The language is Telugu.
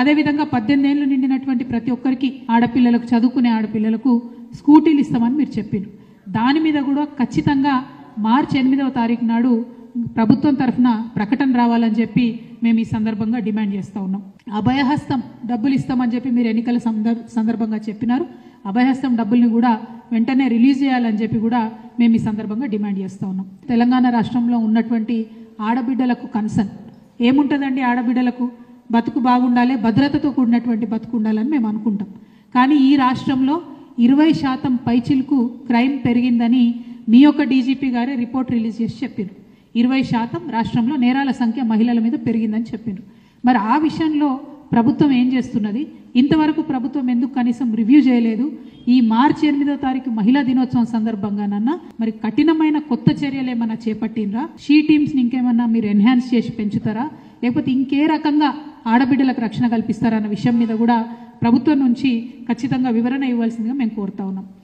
అదేవిధంగా 18 ఏళ్ళు నిండినటువంటి ప్రతి ఒక్కరికి ఆడపిల్లలకు చదువుకునే ఆడపిల్లలకు స్కూటీలు ఇస్తామని మీరు చెప్పారు. దాని మీద కూడా ఖచ్చితంగా మార్చి 8వ తారీఖు నాడు ప్రభుత్వం తరఫున ప్రకటన రావాలని చెప్పి మేము ఈ సందర్భంగా డిమాండ్ చేస్తూ ఉన్నాం. అభయహస్తం డబ్బులు ఇస్తామని చెప్పి మీరు ఎన్నికల సందర్భంగా చెప్పినారు. అభయహస్తం డబ్బుల్ని కూడా వెంటనే రిలీజ్ చేయాలని చెప్పి కూడా మేము ఈ సందర్భంగా డిమాండ్ చేస్తూ ఉన్నాం. తెలంగాణ రాష్ట్రంలో ఉన్నటువంటి ఆడబిడ్డలకు కన్సర్న్ ఏముంటుందండి? ఆడబిడ్డలకు బతుకు బాగుండాలి, భద్రతతో కూడినటువంటి బతుకు ఉండాలని మేము అనుకుంటాం. కానీ ఈ రాష్ట్రంలో 20% పైచిలకు క్రైమ్ పెరిగిందని మీ యొక్క డీజీపీ గారే రిపోర్ట్ రిలీజ్ చేసి చెప్పారు. 20% రాష్ట్రంలో నేరాల సంఖ్య మహిళల మీద పెరిగిందని చెప్పారు. మరి ఆ విషయంలో ప్రభుత్వం ఏం చేస్తున్నది? ఇంతవరకు ప్రభుత్వం ఎందుకు కనీసం రివ్యూ చేయలేదు? ఈ మార్చి 8వ తారీఖు మహిళా దినోత్సవం సందర్భంగానన్నా మరి కఠినమైన కొత్త చర్యలు ఏమన్నా చేపట్టినరా? షీ టీమ్స్ని ఇంకేమన్నా మీరు ఎన్హాన్స్ చేసి పెంచుతారా, లేకపోతే ఇంకే రకంగా ఆడబిడ్డలకు రక్షణ కల్పిస్తారా అన్న విషయం మీద కూడా ప్రభుత్వం నుంచి ఖచ్చితంగా వివరణ ఇవ్వాల్సిందిగా మేము కోరుతా ఉన్నాం.